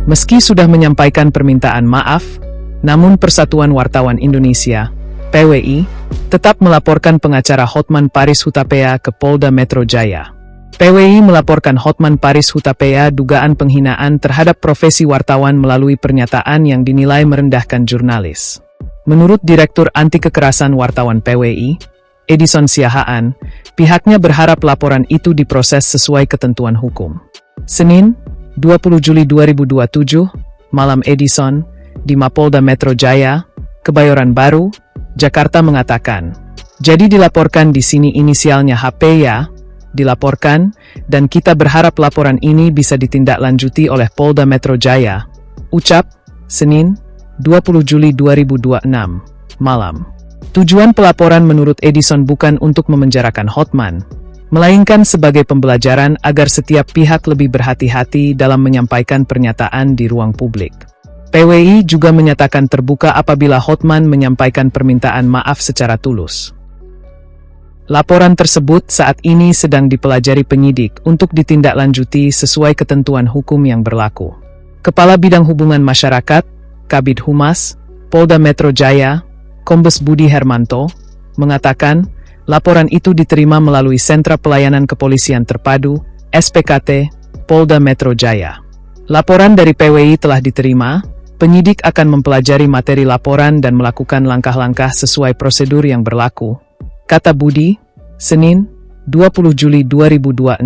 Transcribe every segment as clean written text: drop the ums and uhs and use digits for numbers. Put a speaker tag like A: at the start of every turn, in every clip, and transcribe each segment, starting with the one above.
A: Meski sudah menyampaikan permintaan maaf, namun Persatuan Wartawan Indonesia, PWI, tetap melaporkan pengacara Hotman Paris Hutapea ke Polda Metro Jaya. PWI melaporkan Hotman Paris Hutapea dugaan penghinaan terhadap profesi wartawan melalui pernyataan yang dinilai merendahkan jurnalis. Menurut Direktur Anti Kekerasan Wartawan PWI, Edison Siahaan, pihaknya berharap laporan itu diproses sesuai ketentuan hukum. Senin, 20 Juli 2027, malam Edison, di Mapolda Metro Jaya, Kebayoran Baru, Jakarta mengatakan, "Jadi dilaporkan di sini inisialnya HP ya, dilaporkan, dan kita berharap laporan ini bisa ditindaklanjuti oleh Polda Metro Jaya," ucap, Senin, 20 Juli 2026, malam. Tujuan pelaporan menurut Edison bukan untuk memenjarakan Hotman, melainkan sebagai pembelajaran agar setiap pihak lebih berhati-hati dalam menyampaikan pernyataan di ruang publik. PWI juga menyatakan terbuka apabila Hotman menyampaikan permintaan maaf secara tulus. Laporan tersebut saat ini sedang dipelajari penyidik untuk ditindaklanjuti sesuai ketentuan hukum yang berlaku. Kepala Bidang Hubungan Masyarakat, Kabid Humas, Polda Metro Jaya, Kombes Budi Hermanto, mengatakan, laporan itu diterima melalui Sentra Pelayanan Kepolisian Terpadu, SPKT, Polda Metro Jaya. Laporan dari PWI telah diterima, penyidik akan mempelajari materi laporan dan melakukan langkah-langkah sesuai prosedur yang berlaku, kata Budi, Senin, 20 Juli 2026.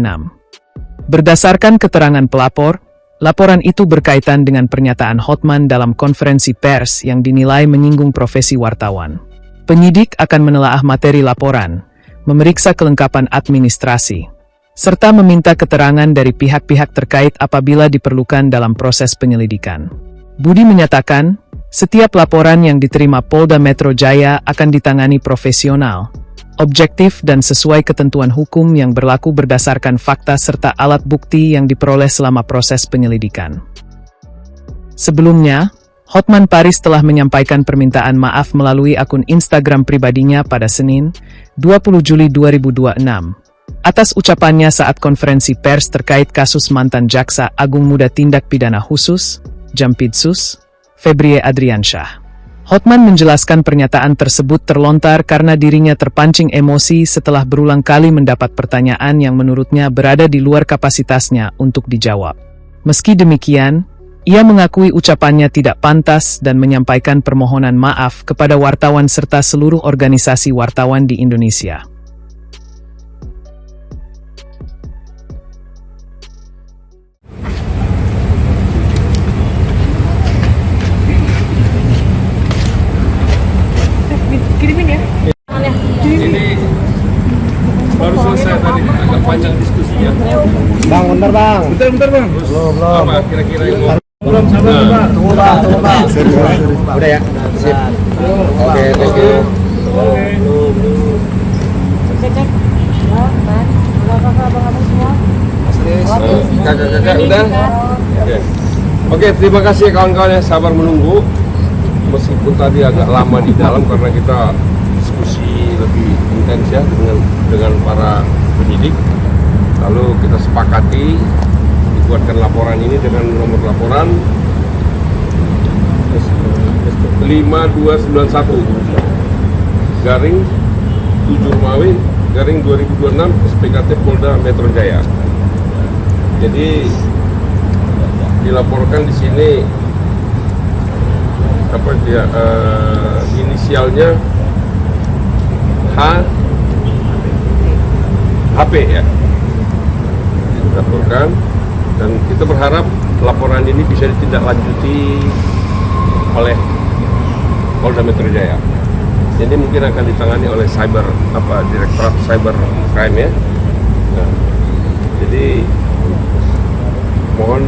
A: Berdasarkan keterangan pelapor, laporan itu berkaitan dengan pernyataan Hotman dalam konferensi pers yang dinilai menyinggung profesi wartawan. Penyidik akan menelaah materi laporan, memeriksa kelengkapan administrasi, serta meminta keterangan dari pihak-pihak terkait apabila diperlukan dalam proses penyelidikan. Budi menyatakan, setiap laporan yang diterima Polda Metro Jaya akan ditangani profesional, objektif dan sesuai ketentuan hukum yang berlaku berdasarkan fakta serta alat bukti yang diperoleh selama proses penyelidikan. Sebelumnya, Hotman Paris telah menyampaikan permintaan maaf melalui akun Instagram pribadinya pada Senin, 20 Juli 2026, atas ucapannya saat konferensi pers terkait kasus mantan Jaksa Agung Muda Tindak Pidana Khusus, Jampitsus, Febrie Adriansyah. Hotman menjelaskan pernyataan tersebut terlontar karena dirinya terpancing emosi setelah berulang kali mendapat pertanyaan yang menurutnya berada di luar kapasitasnya untuk dijawab. Meski demikian, ia mengakui ucapannya tidak pantas dan menyampaikan permohonan maaf kepada wartawan serta seluruh organisasi wartawan di Indonesia.
B: Ini baru selesai tadi, agak panjang diskusinya.
C: Bang, bentar bang.
B: Bentar bang.
C: Belum.
B: Apa kira-kira yang mau?
C: Belum, sabar bang. Tunggu bang. Udah ya? Sip. Oke, thank you.
D: Cek. Abang-abang semua.
B: Kakak-kakak udah? Oke, terima kasih kawan-kawan yang sabar menunggu. Meskipun tadi agak lama di dalam karena kita diskusi lebih intens ya dengan para penyidik. Lalu kita sepakati dibuatkan laporan ini dengan nomor laporan 5291 garing 7 Romawi garing 2026 SPKT Polda Metro Jaya. Jadi dilaporkan di sini apa dia inisialnya HP ya, dilaporkan, dan kita berharap laporan ini bisa ditindaklanjuti oleh Polda Metro Jaya. Jadi mungkin akan ditangani oleh Direktorat Cyber Crime ya. Nah, jadi mohon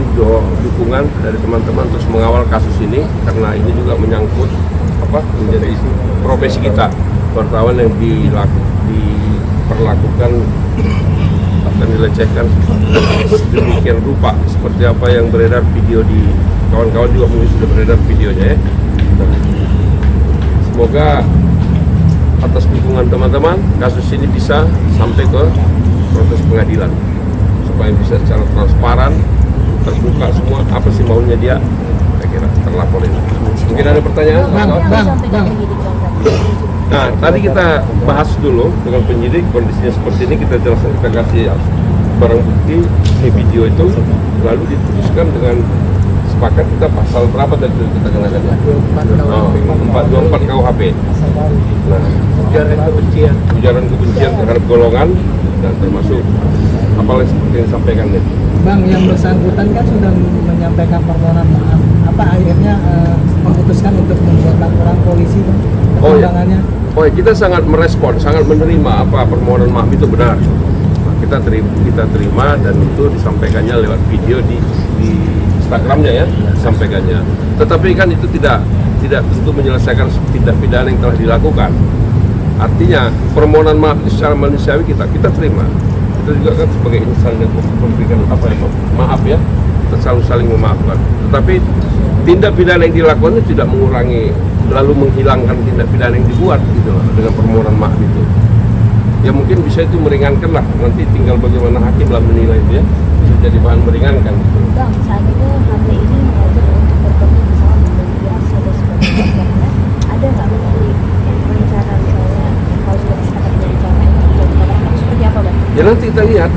B: dukungan dari teman-teman terus mengawal kasus ini karena ini juga menyangkut menjadi profesi kita wartawan yang diperlakukan akan dilecehkan demikian rupa seperti apa yang beredar video di kawan-kawan juga mungkin sudah beredar videonya ya. Semoga atas dukungan teman-teman kasus ini bisa sampai ke proses pengadilan supaya bisa secara transparan terbuka semua apa sih maunya dia, saya kira terlapor ini. Mungkin ada pertanyaan?
C: Bang.
B: Nah, tadi kita bahas dulu dengan penyidik kondisinya seperti ini, kita jelaskan, kita kasih barang bukti video itu, lalu diputuskan dengan sepakat kita pasal berapa tadi kita kenakan ya? 424 KUHP. Nah, ujaran kebencian terhadap golongan dan termasuk apa yang seperti yang disampaikan tadi.
C: Bang, yang bersangkutan kan sudah menyampaikan permohonan maaf. Apa akhirnya memutuskan untuk membuat laporan polisi, Bang?
B: Oh ya.
C: Perkembangannya?
B: Oh ya, kita sangat merespon, sangat menerima apa permohonan maaf itu benar. Kita terima dan itu disampaikannya lewat video di Instagramnya ya, disampaikannya. Tetapi kan itu tidak tentu menyelesaikan tindak pidana yang telah dilakukan. Artinya permohonan maaf itu secara manusiawi kita terima. Kita juga kan sebagai insan yang memberikan maaf ya, kita selalu saling memaafkan. Tetapi tindak pidana yang dilakukan itu tidak mengurangi lalu menghilangkan tindak pidana yang dibuat gitu loh, dengan permohonan maaf itu. Ya mungkin bisa itu meringankan lah, nanti tinggal bagaimana hakim lah menilai itu ya, bisa jadi bahan meringankan gitu.
D: Bang, saat itu HP ini mengajak untuk bertemu bersama membeli hasil dan sebagainya. Ada nggak dari rencana misalnya kalau sudah disepakati dari rencana itu seperti apa, Bang?
B: Ya nanti kita lihat.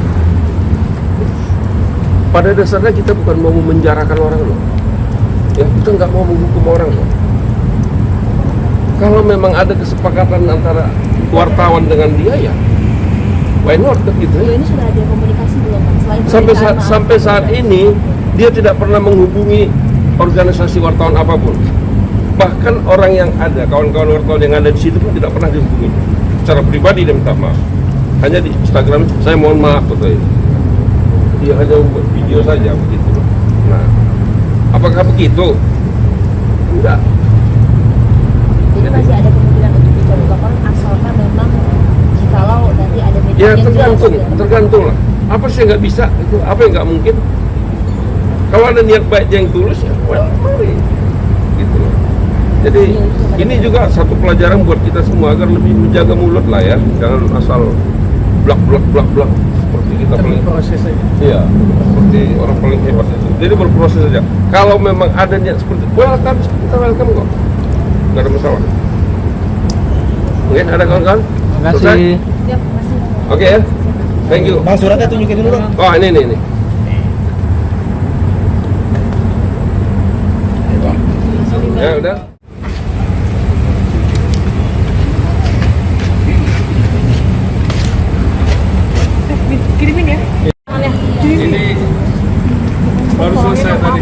B: Pada dasarnya kita bukan mau memenjarakan orang loh. Ya kita nggak mau menghukum orang loh. Kalau memang ada kesepakatan antara wartawan dengan dia ya, why not gitu ya.
D: Ini sudah ada komunikasi belum, Bang? Selain
B: Sampai saat ini dia tidak pernah menghubungi organisasi wartawan apapun. Bahkan orang yang ada, kawan-kawan wartawan yang ada di situ pun tidak pernah dihubungi. Secara pribadi dia minta maaf. Hanya di Instagram, saya mohon maaf katanya. Dia hanya membuat video saja begitu. Nah, apakah begitu? Enggak.
D: Jadi masih ada kemungkinan untuk dicabut laporan asalkan memang jikalau nanti ada media
B: Ya
D: yang
B: tergantung lah. Apa sih yang nggak bisa? Itu apa yang nggak mungkin? Kalau ada niat baik yang tulus ya, well, mari. Gitu loh. Jadi ini juga satu pelajaran buat kita semua agar lebih menjaga mulut lah ya, jangan asal blak seperti kita paling
C: proses saja.
B: iya, seperti orang paling hebat itu. Jadi berproses saja. Kalau memang ada niat seperti itu, welcome, kita welcome kok. Nggak ada masalah. Mungkin ada kawan-kawan?
C: Terima kasih.
B: Selesai?
D: Siap, masih.
B: Oke ya, thank you.
C: Bang, suratnya tunjukin dulu, Bang.
B: Oh ini. Ya udah.
D: Kirimin ya.
B: Ini baru selesai tadi.